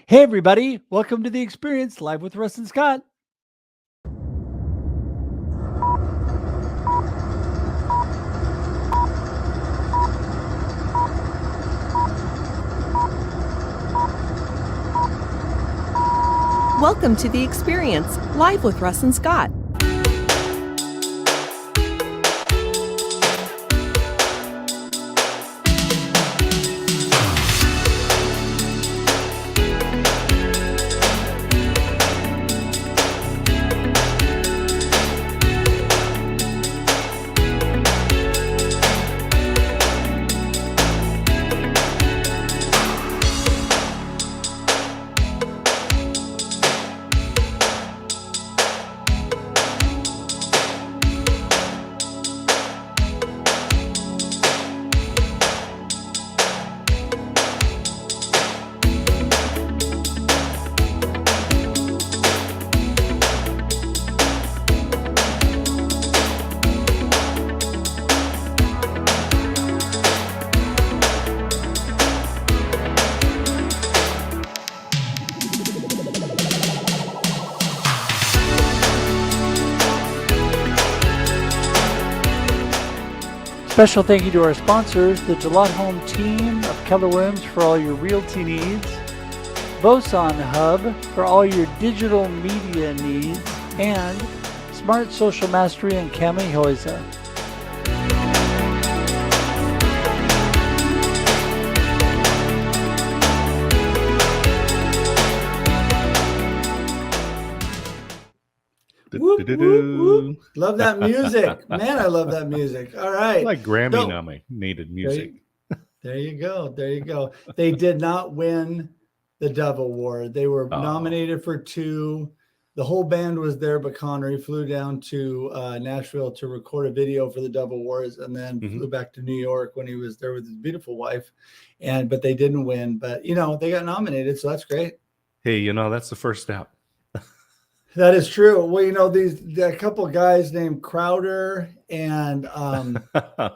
Hey, everybody. Welcome to The Experience, live with Russ and Scott. Welcome to The Experience, live with Russ and Scott. Special thank you to our sponsors, the Gillette Home team of Keller Williams for all your realty needs, Boson Hub for all your digital media needs, and Smart Social Mastery and Cami Hoyza. Whoop, whoop, whoop. Love that music. Man, I love that music. All right. Like Grammy nominated music. There you go. There you go. They did not win the Dove Award. They were nominated for 2. The whole band was there, but Connery flew down to Nashville to record a video for the Dove Awards and then flew back to New York when he was there with his beautiful wife. But they didn't win. But, they got nominated, so that's great. Hey, that's the first step. That is true. Well, a couple guys named Crowder and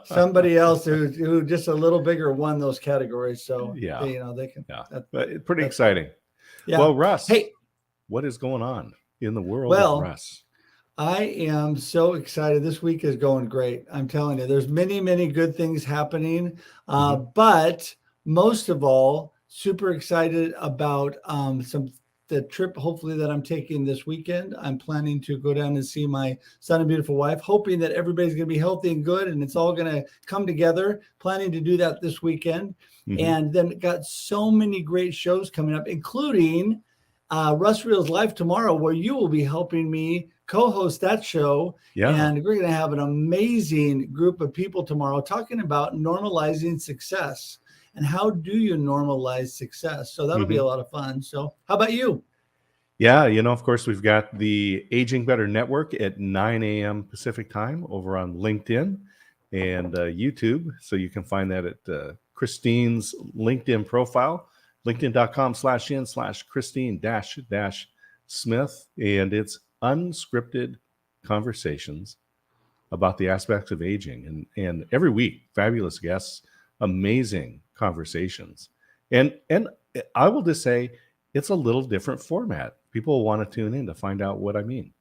somebody else who just a little bigger won those categories. So they can. Yeah, but pretty exciting. Yeah. Well, Russ. Hey, what is going on in the world of Russ? I am so excited. This week is going great. I'm telling you, there's many, many good things happening. But most of all, super excited about the trip, hopefully, that I'm taking this weekend. I'm planning to go down and see my son and beautiful wife, hoping that everybody's going to be healthy and good and it's all going to come together. Planning to do that this weekend. And then got so many great shows coming up, including Russ Reels Live tomorrow, where you will be helping me co-host that show. Yeah. And we're going to have an amazing group of people tomorrow talking about normalizing success. And how do you normalize success? So that'll be a lot of fun. So how about you? Yeah, of course, we've got the Aging Better Network at 9 a.m. Pacific time over on LinkedIn and YouTube. So you can find that at Christine's LinkedIn profile, linkedin.com/in/Christine-Smith. And it's unscripted conversations about the aspects of aging. And every week, fabulous guests, amazing conversations. And I will just say it's a little different format. People want to tune in to find out what I mean.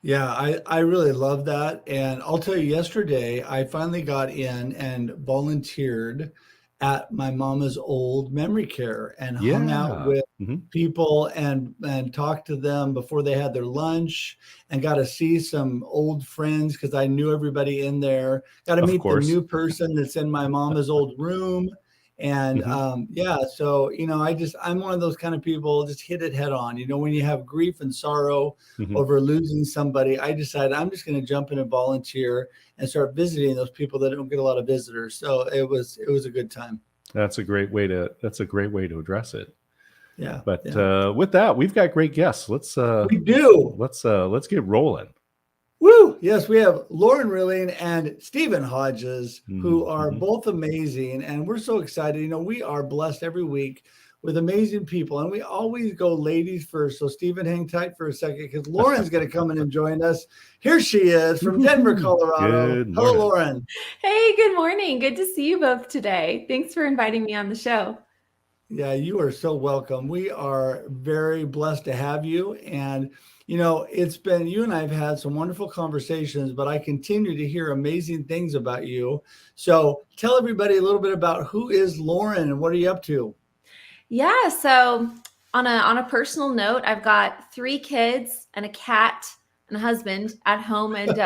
Yeah, I really love that. And I'll tell you, yesterday, I finally got in and volunteered at my mama's old memory care and hung out with people and talked to them before they had their lunch and got to see some old friends because I knew everybody in there. Got to meet the new person that's in my mama's old room. And so, I'm one of those kind of people, just hit it head on. When you have grief and sorrow over losing somebody, I decided I'm just going to jump in and volunteer and start visiting those people that don't get a lot of visitors. So it was a good time. That's a great way to address it. Yeah. But with that, we've got great guests. Let's get rolling. Woo! Yes, we have Lauren Rilling and Stephen Hodges, who are both amazing. And we're so excited. We are blessed every week with amazing people. And we always go ladies first. So Stephen, hang tight for a second because Lauren's going to come in and join us. Here she is from Denver, Colorado. Hello, Lauren. Hey, good morning. Good to see you both today. Thanks for inviting me on the show. Yeah, you are so welcome. We are very blessed to have you. And, it's been, you and I have had some wonderful conversations, but I continue to hear amazing things about you. So tell everybody a little bit about who is Lauren and what are you up to? Yeah, so on a personal note, I've got 3 kids and a cat and a husband at home, and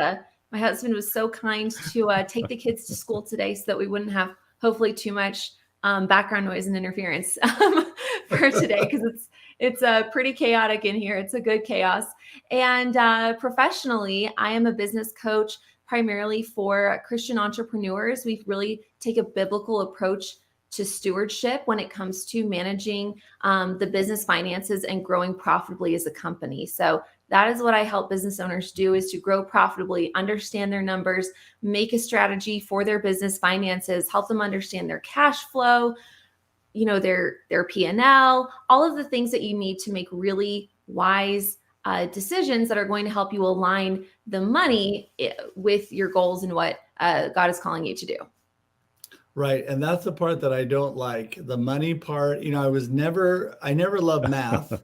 my husband was so kind to take the kids to school today so that we wouldn't have hopefully too much background noise and interference for today because it's pretty chaotic in here. It's a good chaos. And professionally, I am a business coach primarily for Christian entrepreneurs. We really take a biblical approach to stewardship when it comes to managing the business finances and growing profitably as a company. So that is what I help business owners do, is to grow profitably, understand their numbers, make a strategy for their business finances, help them understand their cash flow, their P&L, all of the things that you need to make really wise decisions that are going to help you align the money with your goals and what God is calling you to do. Right. And that's the part that I don't like, the money part. I never loved math.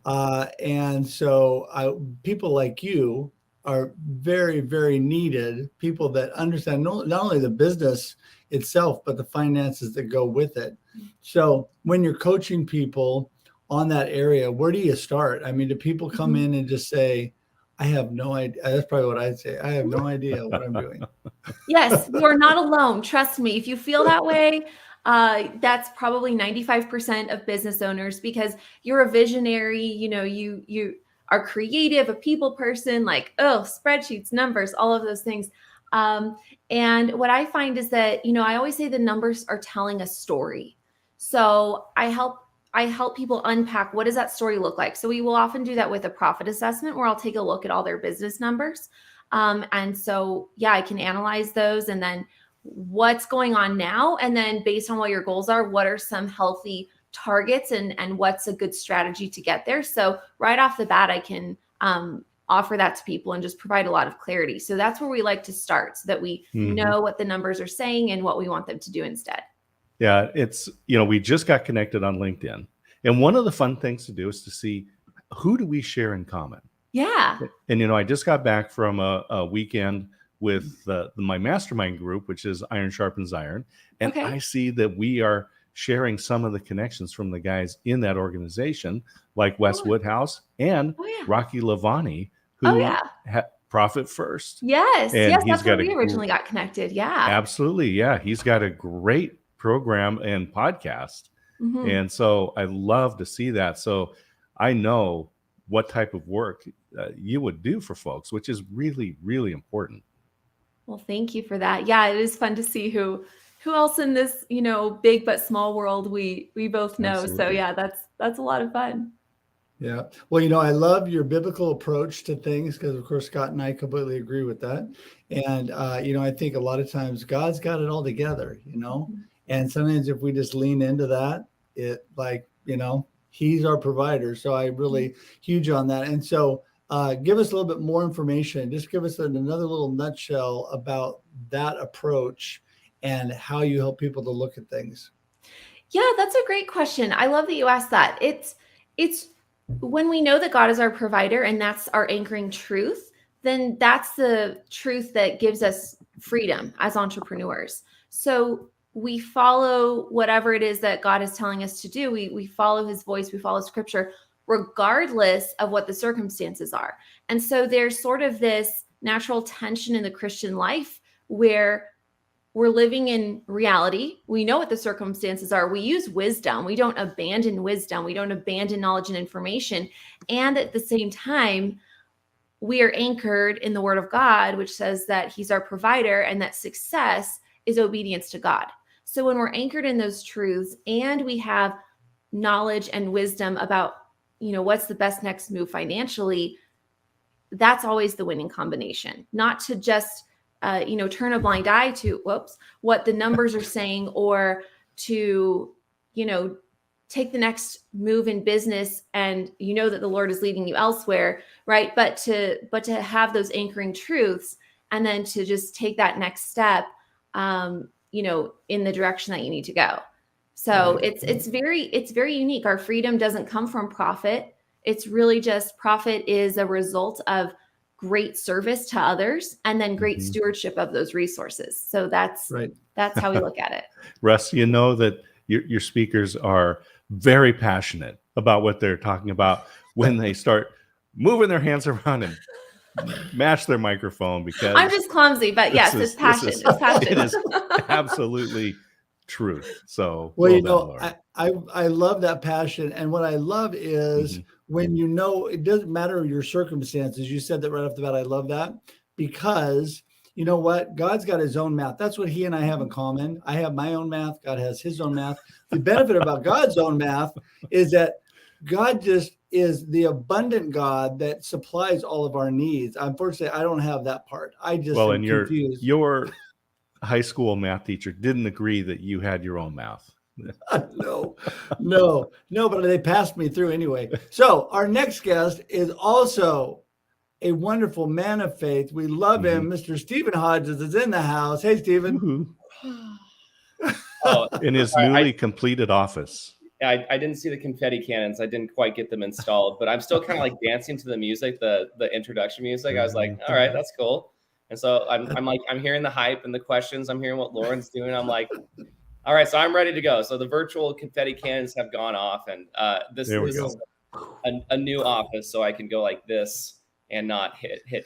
And so people like you are very, very needed, people that understand not only the business itself, but the finances that go with it. So when you're coaching people on that area, where do you start? I mean, do people come in and just say, I have no idea? That's probably what I'd say. I have no idea what I'm doing. Yes, you are not alone. Trust me. If you feel that way, that's probably 95% of business owners, because you're a visionary. You are creative, a people person, like, spreadsheets, numbers, all of those things. And what I find is that, I always say the numbers are telling a story. So I help people unpack, what does that story look like? So we will often do that with a profit assessment, where I'll take a look at all their business numbers. And so, I can analyze those, and then what's going on now. And then based on what your goals are, what are some healthy targets and what's a good strategy to get there? So right off the bat, I can offer that to people and just provide a lot of clarity. So that's where we like to start, so that we know what the numbers are saying and what we want them to do instead. Yeah, it's, we just got connected on LinkedIn. And one of the fun things to do is to see, who do we share in common? Yeah. And, I just got back from a weekend with my mastermind group, which is Iron Sharpens Iron. And Okay. I see that we are sharing some of the connections from the guys in that organization, like Wes Woodhouse and Rocky Lavani, who Profit First. Yes. And Yes. he's That's where got we originally got connected. Yeah. Absolutely. Yeah. He's got a great program and podcast. And so I love to see that. So I know what type of work you would do for folks, which is really, really important. Well, thank you for that. Yeah, it is fun to see who else in this, big but small world we both know. Absolutely. So yeah, that's a lot of fun. Yeah. Well, I love your biblical approach to things, because of course, Scott and I completely agree with that. And, I think a lot of times God's got it all together, and sometimes if we just lean into that, he's our provider. So I really huge on that. And so give us a little bit more information. Just give us another little nutshell about that approach and how you help people to look at things. Yeah, that's a great question. I love that you asked that. It's when we know that God is our provider and that's our anchoring truth, then that's the truth that gives us freedom as entrepreneurs. So we follow whatever it is that God is telling us to do. We follow his voice, we follow scripture, regardless of what the circumstances are. And so there's sort of this natural tension in the Christian life where we're living in reality. We know what the circumstances are. We use wisdom. We don't abandon wisdom. We don't abandon knowledge and information. And at the same time, we are anchored in the word of God, which says that he's our provider and that success is obedience to God. So when we're anchored in those truths and we have knowledge and wisdom about, what's the best next move financially, that's always the winning combination. Not to just, turn a blind eye to, what the numbers are saying, or to, take the next move in business and that the Lord is leading you elsewhere, right? But to have those anchoring truths and then to just take that next step, in the direction that you need to go. So it's very unique. Our freedom doesn't come from profit. It's really just profit is a result of great service to others and then great stewardship of those resources. So that's how we look at it. Russ, you know that your speakers are very passionate about what they're talking about when they start moving their hands around and mash their microphone, because I'm just clumsy, but yes, it's passion. It's passion. It is absolutely truth. So well, I love that passion. And what I love is when it doesn't matter your circumstances. You said that right off the bat. I love that, because you know what? God's got his own math. That's what he and I have in common. I have my own math. God has his own math. The benefit about God's own math is that God just is the abundant God that supplies all of our needs. Unfortunately, I don't have that part. I just am confused. Your high school math teacher didn't agree that you had your own math. No, but they passed me through anyway. So our next guest is also a wonderful man of faith. We love him. Mr. Stephen Hodges is in the house. Hey, Stephen. In his newly completed office. I didn't see the confetti cannons. I didn't quite get them installed, but I'm still kind of like dancing to the music, the introduction music. I was like, all right, that's cool. And so I'm hearing the hype and the questions. I'm hearing what Lauren's doing. I'm like, all right, so I'm ready to go. So the virtual confetti cannons have gone off, and this is a new office, so I can go like this and not hit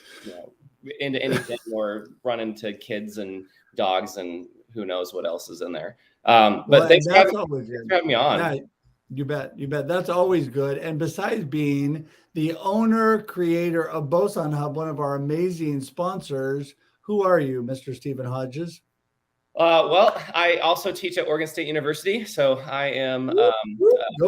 into anything or run into kids and dogs and who knows what else is in there. But thanks for having me on. Yeah, you bet. That's always good. And besides being the owner, creator of Boson Hub, one of our amazing sponsors, who are you, Mr. Stephen Hodges? Well, I also teach at Oregon State University. So I am go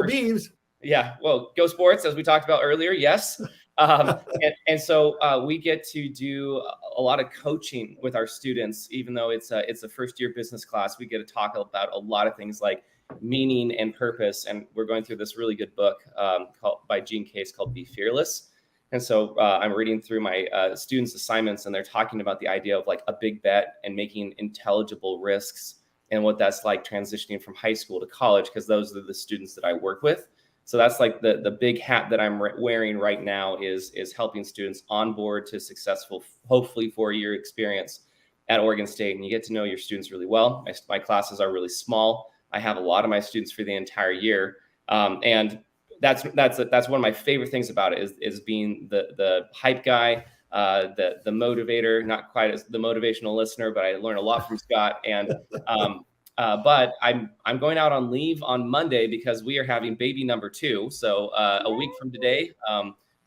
Beavs. Yeah, well, go sports, as we talked about earlier. Yes. And so we get to do a lot of coaching with our students, even though it's a first year business class. We get to talk about a lot of things like meaning and purpose. And we're going through this really good book by Gene Case called Be Fearless. And so I'm reading through my students' assignments, and they're talking about the idea of like a big bet and making intelligible risks and what that's like transitioning from high school to college, because those are the students that I work with. So that's like the big hat that I'm wearing right now is helping students onboard to successful, hopefully 4-year experience at Oregon State. And you get to know your students really well. My classes are really small. I have a lot of my students for the entire year. And that's one of my favorite things about it is being the hype guy, the motivator, not quite as the motivational listener, but I learn a lot from Scott. And but I'm going out on leave on Monday because we are having baby number 2. So a week from today,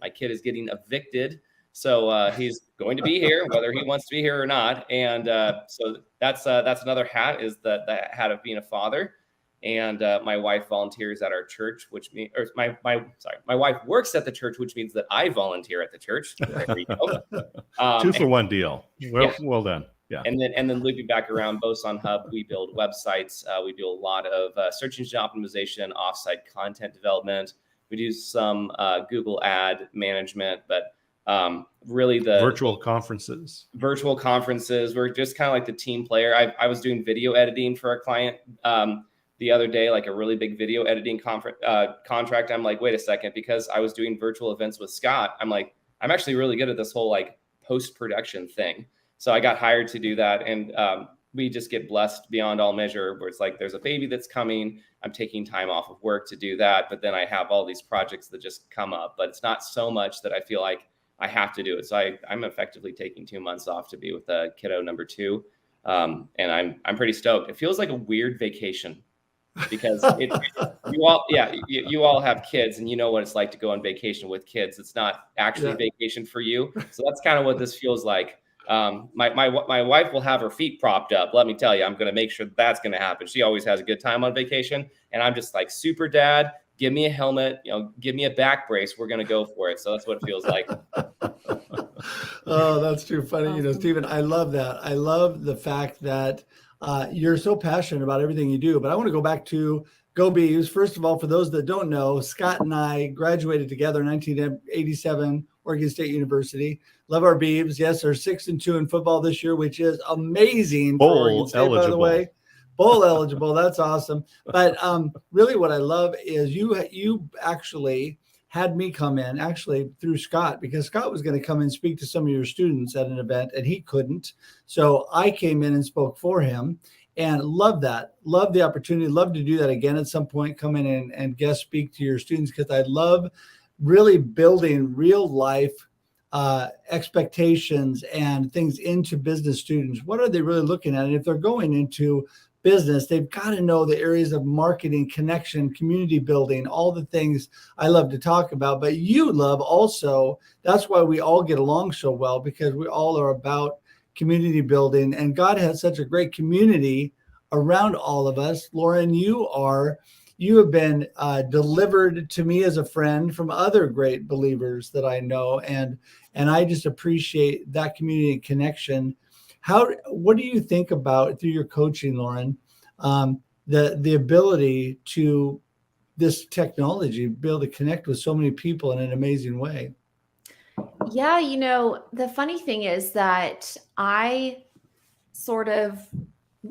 my kid is getting evicted. So he's going to be here, whether he wants to be here or not. And so that's another hat, is the hat of being a father. And my wife volunteers at our church, which means, or my wife works at the church, which means that I volunteer at the church. There you go. 2 for 1 deal. Well done. Yeah. And then looping back around Boson Hub, we build websites. We do a lot of search engine optimization, offsite content development. We do some Google ad management, but really the virtual conferences. We're just kind of like the team player. I was doing video editing for a client the other day, like a really big video editing contract. I'm like, wait a second, because I was doing virtual events with Scott. I'm like, I'm actually really good at this whole like post-production thing. So I got hired to do that. And we just get blessed beyond all measure, where it's like, there's a baby that's coming. I'm taking time off of work to do that. But then I have all these projects that just come up, but it's not so much that I feel like I have to do it. So I'm effectively taking 2 months off to be with kiddo number 2. And I'm pretty stoked. It feels like a weird vacation, because you all have kids, and you know what it's like to go on vacation with kids. It's not actually a vacation for you. So that's kind of what this feels like. My wife will have her feet propped up. Let me tell you, I'm going to make sure that's going to happen. She always has a good time on vacation. And I'm just like, super dad, give me a helmet, give me a back brace. We're going to go for it. So that's what it feels like. Oh, that's too funny. Stephen, I love that. I love the fact that you're so passionate about everything you do. But I want to go back to Go Beavs. First of all, for those that don't know, Scott and I graduated together in 1987, Oregon State University. Love our Beavs. Yes, they're 6-2 in football this year, which is amazing for Oregon State, by the way. bowl eligible. That's awesome. But really what I love is you actually had me come in actually through Scott, because Scott was going to come and speak to some of your students at an event and he couldn't. So I came in and spoke for him, and love that. Love the opportunity. Love to do that again at some point, come in and guest speak to your students, because I love really building real life expectations and things into business students. What are they really looking at? And if they're going into business, they've got to know the areas of marketing, connection, community building, all the things I love to talk about. But you love also, that's why we all get along so well, because we all are about community building. And God has such a great community around all of us. Lauren, you have been delivered to me as a friend from other great believers that I know. And I just appreciate that community and connection. What do you think about, through your coaching, Lauren, the ability to this technology be able to connect with so many people in an amazing way? Yeah, the funny thing is that I sort of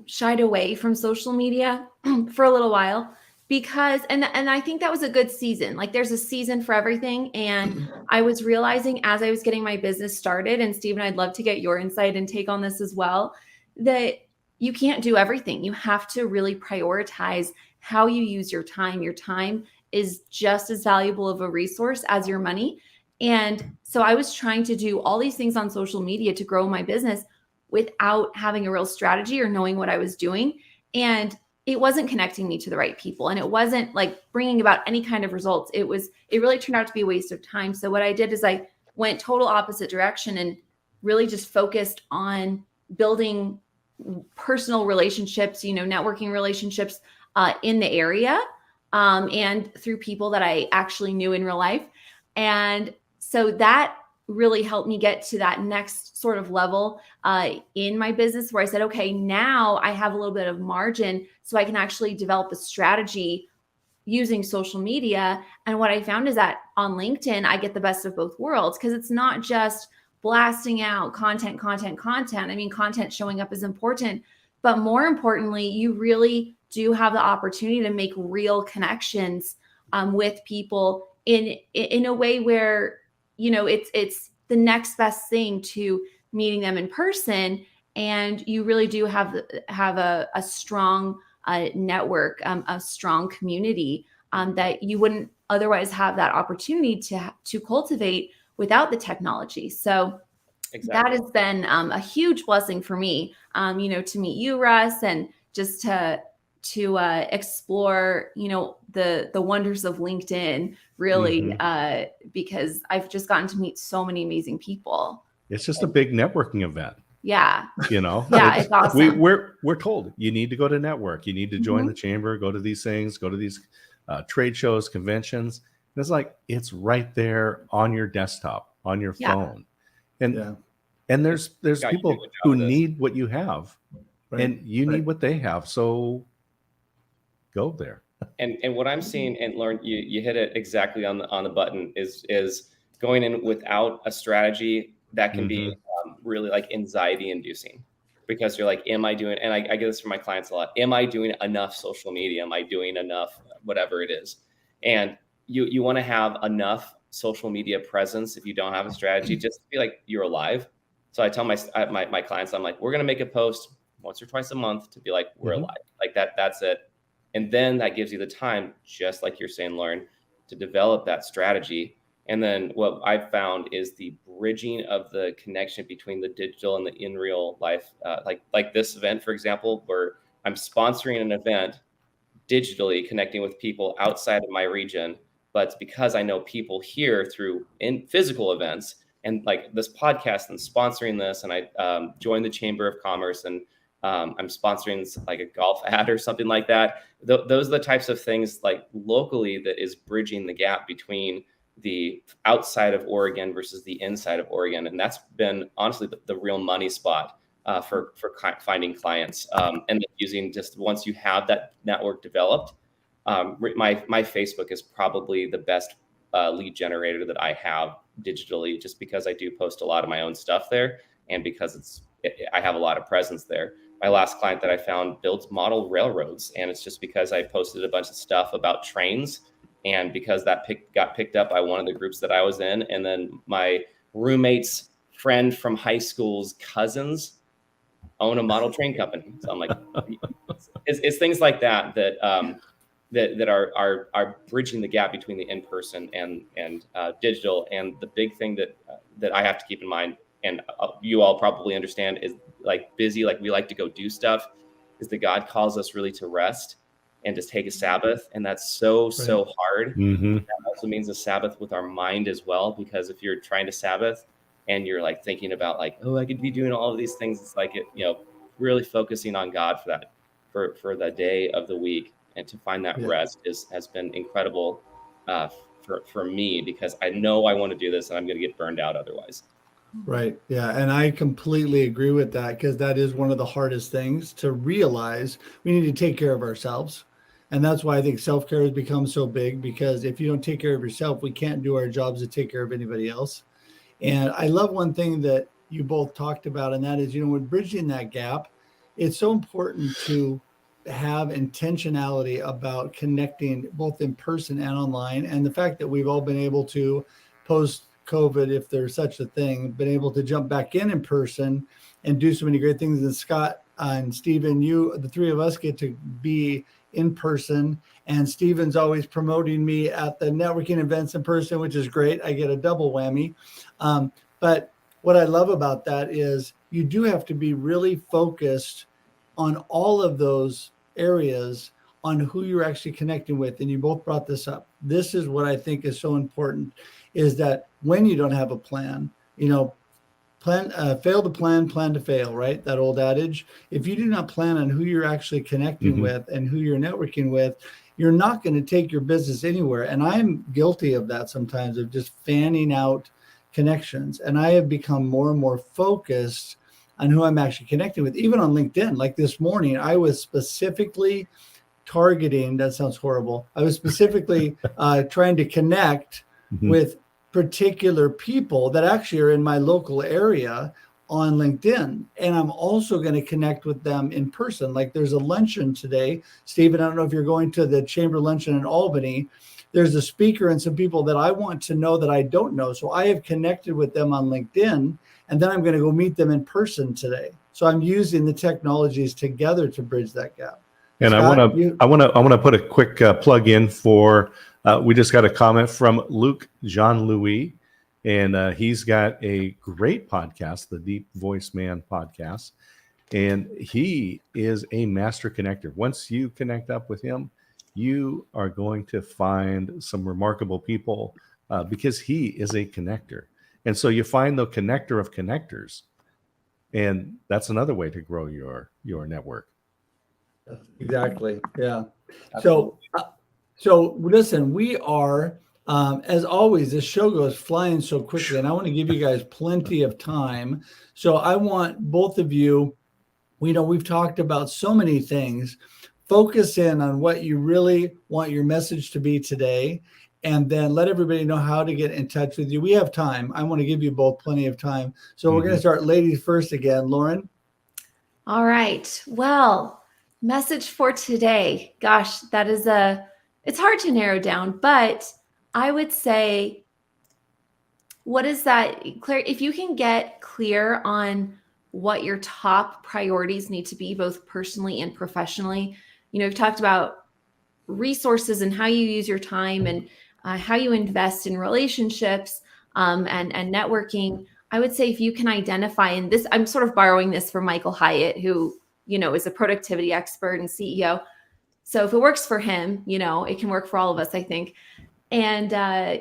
shied away from social media for a little while, because and I think that was a good season. Like, there's a season for everything. And I was realizing as I was getting my business started, and Stephen, I'd love to get your insight and take on this as well, that you can't do everything. You have to really prioritize how you use your time. Your time is just as valuable of a resource as your money. And so I was trying to do all these things on social media to grow my business without having a real strategy or knowing what I was doing. And it wasn't connecting me to the right people. And it wasn't like bringing about any kind of results. It really turned out to be a waste of time. So what I did is I went total opposite direction and really just focused on building personal relationships, networking relationships in the area, and through people that I actually knew in real life. And so that really helped me get to that next sort of level in my business, where I said, okay, now I have a little bit of margin so I can actually develop a strategy using social media. And what I found is that on LinkedIn, I get the best of both worlds, because it's not just blasting out content. I mean, content showing up is important, but more importantly, you really do have the opportunity to make real connections with people in a way where, it's the next best thing to meeting them in person. And you really do have a strong network, a strong community that you wouldn't otherwise have that opportunity to cultivate without the technology. So That has been a huge blessing for me, to meet you, Russ, and just to explore, the wonders of LinkedIn, really, because I've just gotten to meet so many amazing people. It's just a big networking event. Yeah. Yeah, it's awesome. We're told you need to go to network, you need to join the chamber, go to these things, go to these trade shows, conventions. And it's like, it's right there on your desktop, on your phone. And there's people who need what you have, and you need what they have. So go there. And what I'm seeing, and Lauren, you hit it exactly on the button, is going in without a strategy that can be really like anxiety inducing, because you're like, am I doing, and I get this from my clients a lot, am I doing enough social media? Am I doing enough, whatever it is? And you want to have enough social media presence. If you don't have a strategy, just to be like, you're alive. So I tell my clients, I'm like, we're going to make a post once or twice a month to be like, we're alive. Like that's it. And then that gives you the time, just like you're saying, Lauren, to develop that strategy. And then what I've found is the bridging of the connection between the digital and the in real life, like this event, for example, where I'm sponsoring an event digitally, connecting with people outside of my region, but it's because I know people here through in physical events, and like this podcast and sponsoring this, and I joined the Chamber of Commerce, and I'm sponsoring like a golf ad or something like that. Those are the types of things like locally that is bridging the gap between the outside of Oregon versus the inside of Oregon. And that's been honestly the real money spot for finding clients. And then using, just once you have that network developed, my Facebook is probably the best lead generator that I have digitally, just because I do post a lot of my own stuff there, and because I have a lot of presence there. my last client that I found builds model railroads, and it's just because I posted a bunch of stuff about trains, and because that got picked up by one of the groups that I was in, and then my roommate's friend from high school's cousins own a model train company. So I'm like, it's things like that that are bridging the gap between the in-person and digital. And the big thing that I have to keep in mind, and you all probably understand, is like busy, like we like to go do stuff, is that God calls us really to rest and just take a Sabbath. And that's so hard. Mm-hmm. That also means a Sabbath with our mind as well, because if you're trying to Sabbath and you're like thinking about like, oh, I could be doing all of these things, it's like, really focusing on God for that, for the day of the week, and to find that rest has been incredible for me, because I know I want to do this and I'm going to get burned out otherwise. Right. Yeah. And I completely agree with that, because that is one of the hardest things to realize. We need to take care of ourselves. And that's why I think self-care has become so big, because if you don't take care of yourself, we can't do our jobs to take care of anybody else. And I love one thing that you both talked about, and that is, when bridging that gap, it's so important to have intentionality about connecting both in person and online. And the fact that we've all been able to, post-COVID, if there's such a thing, been able to jump back in person and do so many great things. And Scott and Stephen, the three of us get to be in person, and Stephen's always promoting me at the networking events in person, which is great. I get a double whammy. But what I love about that is you do have to be really focused on all of those areas, on who you're actually connecting with. And you both brought this up. This is what I think is so important, is that when you don't have a plan, fail to plan to fail, right? That old adage. If you do not plan on who you're actually connecting with and who you're networking with, you're not going to take your business anywhere. And I'm guilty of that sometimes, of just fanning out connections. And I have become more and more focused on who I'm actually connecting with, even on LinkedIn. Like this morning, I was specifically targeting, that sounds horrible. I was specifically trying to connect with particular people that actually are in my local area on LinkedIn. And I'm also going to connect with them in person. Like there's a luncheon today. Stephen, I don't know if you're going to the chamber luncheon in Albany. There's a speaker and some people that I want to know that I don't know. So I have connected with them on LinkedIn, and then I'm going to go meet them in person today. So I'm using the technologies together to bridge that gap. And Scott, I want to put a quick plug in for. We just got a comment from Luke Jean-Louis, and he's got a great podcast, the Deep Voice Man podcast, and he is a master connector. Once you connect up with him, you are going to find some remarkable people because he is a connector. And so you find the connector of connectors, and that's another way to grow your network. Exactly. Yeah. So listen, we are, as always, this show goes flying so quickly, and I want to give you guys plenty of time. So I want both of you, we've talked about so many things. Focus in on what you really want your message to be today, and then let everybody know how to get in touch with you. We have time. I want to give you both plenty of time. So we're going to start ladies first again. Lauren? All right. Well, message for today. Gosh, that is it's hard to narrow down, but I would say, what is that, Claire? If you can get clear on what your top priorities need to be, both personally and professionally. We've talked about resources and how you use your time and how you invest in relationships and networking. I would say if you can identify, and this, I'm sort of borrowing this from Michael Hyatt, who, is a productivity expert and CEO. So if it works for him, it can work for all of us, I think. And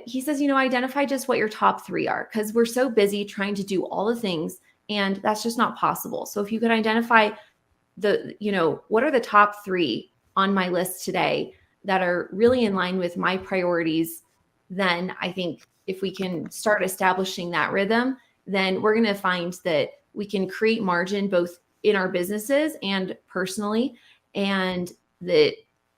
he says, identify just what your top three are, because we're so busy trying to do all the things, and that's just not possible. So if you could identify what are the top three on my list today that are really in line with my priorities, then I think if we can start establishing that rhythm, then we're going to find that we can create margin both in our businesses and personally, and that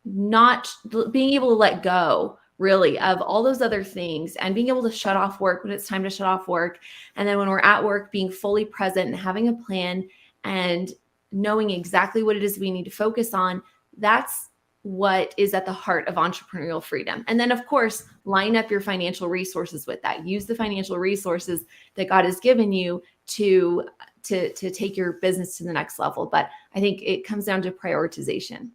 not being able to let go really of all those other things and being able to shut off work when it's time to shut off work. And then when we're at work, being fully present and having a plan and knowing exactly what it is we need to focus on, that's what is at the heart of entrepreneurial freedom. And then, of course, line up your financial resources with that. Use the financial resources that God has given you to take your business to the next level. But I think it comes down to prioritization.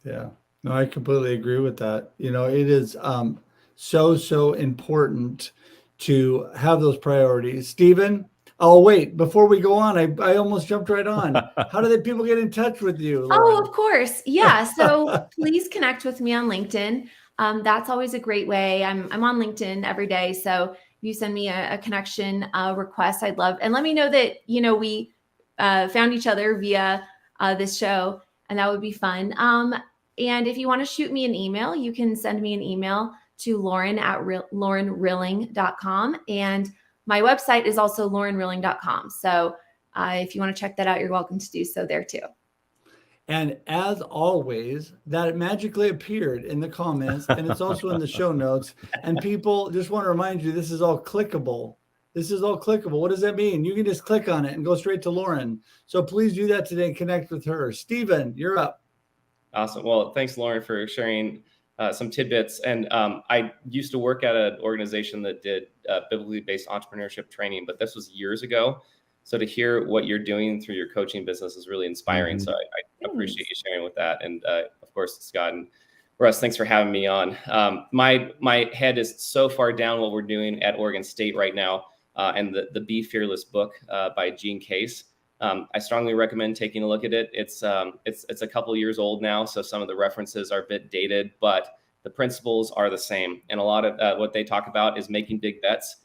Yeah, no, I completely agree with that. It is so important to have those priorities. Stephen, oh, wait, before we go on, I almost jumped right on. How do the people get in touch with you, Lauren? Oh, of course. Yeah. So please connect with me on LinkedIn. That's always a great way. I'm on LinkedIn every day. So you send me a connection request, I'd love, and let me know that, we found each other via this show, and that would be fun. And if you want to shoot me an email, you can send me an email to lauren@laurenrilling.com. And my website is also laurenrilling.com. So if you want to check that out, you're welcome to do so there too. And as always, that magically appeared in the comments, and it's also in the show notes. And people, just want to remind you, this is all clickable. This is all clickable. What does that mean? You can just click on it and go straight to Lauren. So please do that today and connect with her. Stephen, you're up. Awesome. Well, thanks, Lauren, for sharing some tidbits. And I used to work at an organization that did biblically based entrepreneurship training, but this was years ago. So to hear what you're doing through your coaching business is really inspiring. So I appreciate you sharing with that. And of course, Scott and Russ, thanks for having me on. My head is so far down what we're doing at Oregon State right now, and the Be Fearless book by Gene Case. I strongly recommend taking a look at it. It's a couple years old now, so some of the references are a bit dated, but the principles are the same. And a lot of what they talk about is making big bets,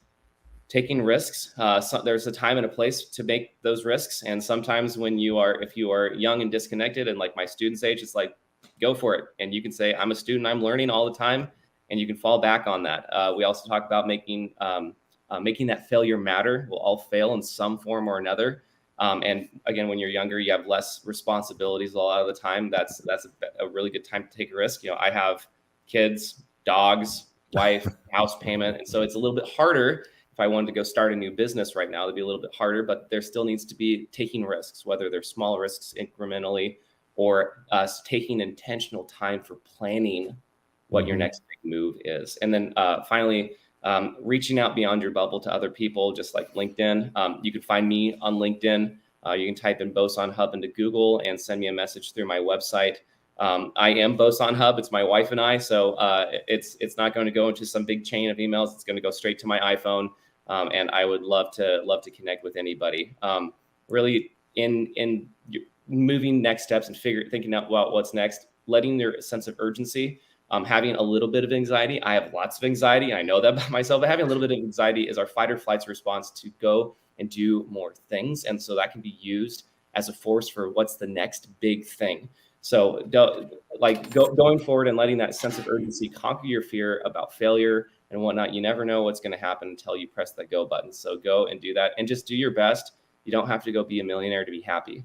taking risks. So there's a time and a place to make those risks. And sometimes if you are young and disconnected, and like my students' age, it's like, go for it. And you can say, I'm a student, I'm learning all the time. And you can fall back on that. We also talk about making that failure matter. We'll all fail in some form or another. And again, when you're younger, you have less responsibilities a lot of the time. That's a really good time to take a risk. I have kids, dogs, wife, house payment. And so it's a little bit harder. If I wanted to go start a new business right now, it'd be a little bit harder, but there still needs to be taking risks, whether they're small risks incrementally or us taking intentional time for planning what your next big move is. And then finally, reaching out beyond your bubble to other people, just like LinkedIn. You can find me on LinkedIn. You can type in Boson Hub into Google and send me a message through my website. I am Boson Hub. It's my wife and I. So it's not going to go into some big chain of emails. It's going to go straight to my iPhone. And I would love to connect with anybody. Really in moving next steps and thinking out about what's next, letting their sense of urgency, having a little bit of anxiety. I have lots of anxiety. I know that about myself, but having a little bit of anxiety is our fight or flight response to go and do more things. And so that can be used as a force for what's the next big thing. So going forward and letting that sense of urgency conquer your fear about failure and whatnot. You never know what's going to happen until you press that go button. So go and do that and just do your best. You don't have to go be a millionaire to be happy.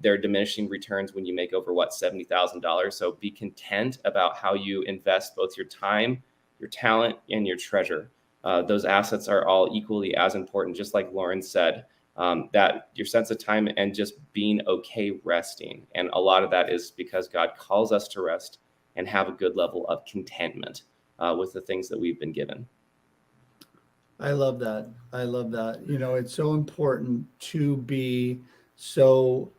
There are diminishing returns when you make over $70,000. So be content about how you invest both your time, your talent, and your treasure. Those assets are all equally as important, just like Lauren said, that your sense of time and just being okay resting. And a lot of that is because God calls us to rest and have a good level of contentment with the things that we've been given. I love that. I love that. It's so important to be so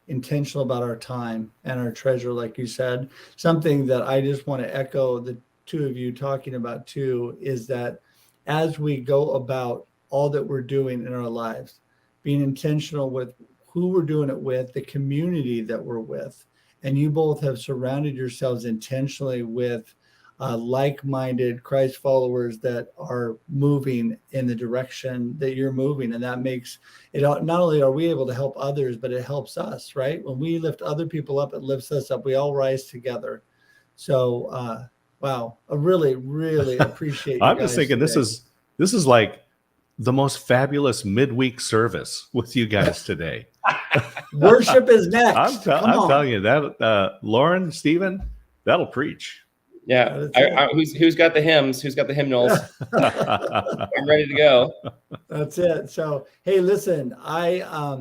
intentional about our time and our treasure, like you said. Something that I just want to echo the two of you talking about too is that as we go about all that we're doing in our lives, being intentional with who we're doing it with, the community that we're with, and you both have surrounded yourselves intentionally with like-minded Christ followers that are moving in the direction that you're moving. And that makes it, not only are we able to help others, but it helps us, right? When we lift other people up, it lifts us up. We all rise together. So, wow, I really, really appreciate you I'm guys just thinking today. this is like the most fabulous midweek service with you guys today. Worship is next. I'm telling you that, Lauren, Stephen, that'll preach. Yeah. Who's got the hymns? Who's got the hymnals? I'm ready to go. That's it. So, hey, listen, I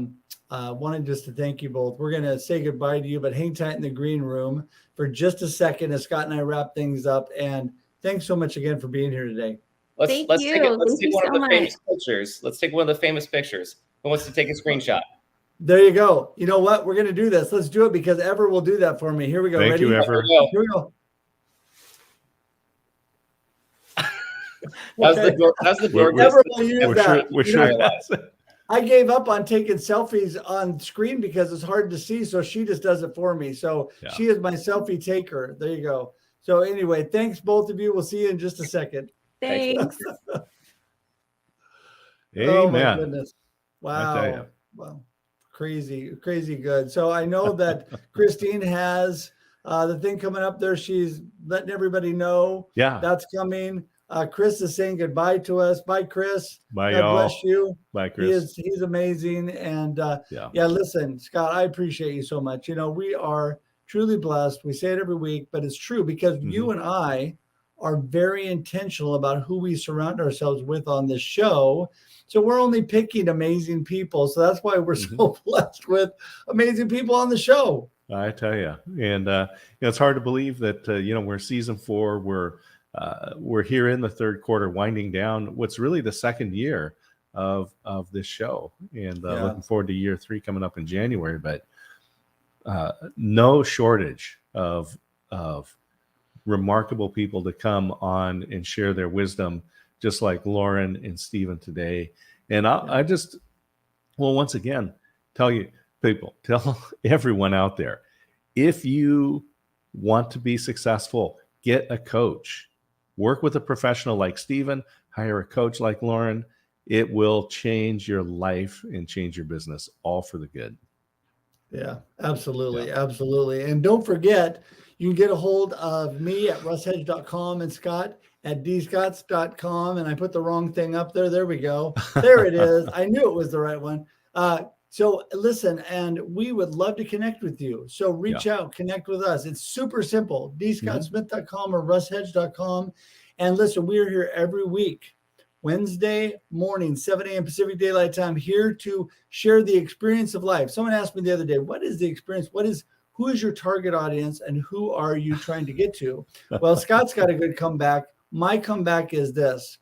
wanted just to thank you both. We're going to say goodbye to you, but hang tight in the green room for just a second as Scott and I wrap things up. And thanks so much again for being here today. Let's Thank take you. let's Thank take you one so of the famous much. pictures. Let's take one of the famous pictures. Who wants to take a screenshot? There you go. You know what? We're going to do this. Let's do it because Ever will do that for me. Here we go. Thank Ready? you, Ever. Here we go. That's the We're- gorgeous. Ever will use We're that. sure. We're You know, sure. that's- I gave up on taking selfies on screen because it's hard to see. So she just does it for me. So Yeah. she is my selfie taker. There you go. So anyway, thanks both of you. We'll see you in just a second. Thanks. Oh my Amen. goodness. I tell ya. Wow. Wow. Crazy, crazy good. So I know that Christine has the thing coming up there. She's letting everybody know Yeah. that's coming. Chris is saying goodbye to us. Bye, Chris. Bye, God y'all. bless you. Bye, Chris. He's amazing. And Yeah. listen, Scott, I appreciate you so much. You know, we are truly blessed. We say it every week, but it's true because you and I are very intentional about who we surround ourselves with on this show. So we're only picking amazing people. So that's why we're so blessed with amazing people on the show. I tell you, and it's hard to believe that we're season 4. We're here in the third quarter, winding down what's really the second year of this show, and looking forward to year 3 coming up in January. But no shortage of remarkable people to come on and share their wisdom, just like Lauren and Stephen today. And I just, once again, tell everyone out there, if you want to be successful, get a coach, work with a professional like Stephen, hire a coach like Lauren. It will change your life and change your business, all for the good. Yeah, absolutely. Absolutely. And don't forget, you can get a hold of me at russhedge.com and Scott at dscotts.com. And I put the wrong thing up there. There we go. There it is. I knew it was the right one. So listen, and we would love to connect with you. So reach out, connect with us. It's super simple. dscottsmith.com or russhedge.com. And listen, we are here every week, Wednesday morning, 7 a.m. Pacific Daylight Time, here to share the experience of life. Someone asked me the other day, what is the experience? Who is your target audience and who are you trying to get to? Well, Scott's got a good comeback. My comeback is this.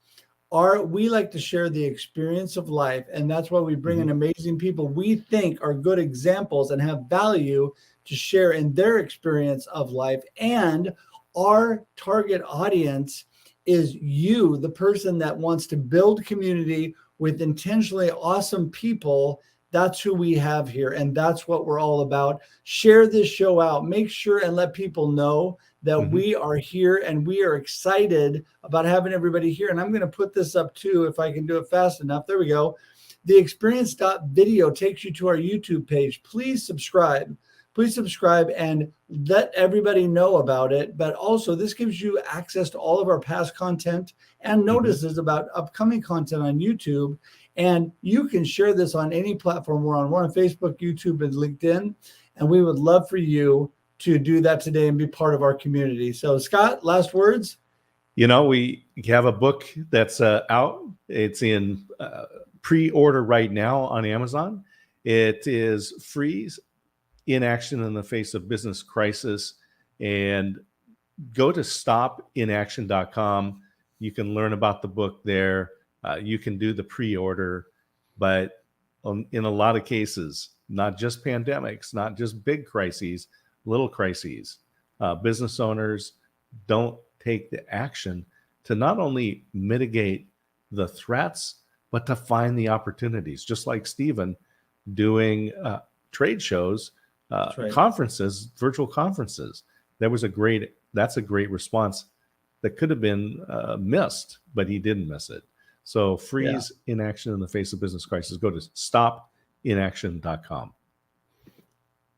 We like to share the experience of life, and that's why we bring in amazing people we think are good examples and have value to share in their experience of life. And our target audience is you, the person that wants to build community with intentionally awesome people. That's who we have here, and that's what we're all about. Share this show out. Make sure and let people know that we are here, and we are excited about having everybody here. And I'm going to put this up too, if I can do it fast enough. There we go. The experience.video takes you to our YouTube page. Please subscribe. Please subscribe and let everybody know about it. But also, this gives you access to all of our past content and notices about upcoming content on YouTube. And you can share this on any platform we're on. We're on Facebook, YouTube, and LinkedIn. And we would love for you to do that today and be part of our community. So, Scott, last words? We have a book that's out. It's in pre-order right now on Amazon. It is Freeze in Action in the Face of Business Crisis. And go to stopinaction.com. You can learn about the book there. You can do the pre-order. But in a lot of cases, not just pandemics, not just big crises, little crises, business owners don't take the action to not only mitigate the threats, but to find the opportunities, just like Stephen doing trade shows, conferences, virtual conferences. That's a great response that could have been missed, but he didn't miss it. So Freeze in Action in the Face of Business Crisis. Go to stopinaction.com.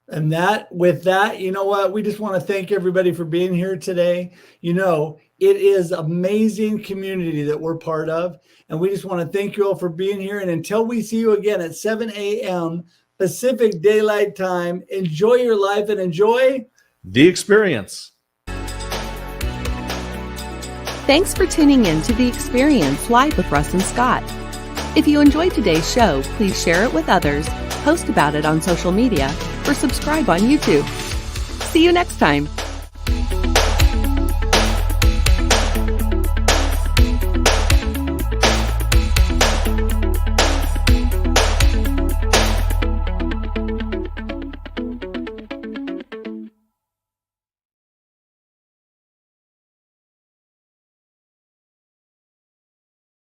And with that, you know what? We just want to thank everybody for being here today. It is amazing community that we're part of. And we just want to thank you all for being here. And until we see you again at 7 a.m. Pacific Daylight Time, enjoy your life and enjoy the experience. Thanks for tuning in to The Experience live with Russ and Scott. If you enjoyed today's show, please share it with others post about it on social media, or subscribe on YouTube. See you next time.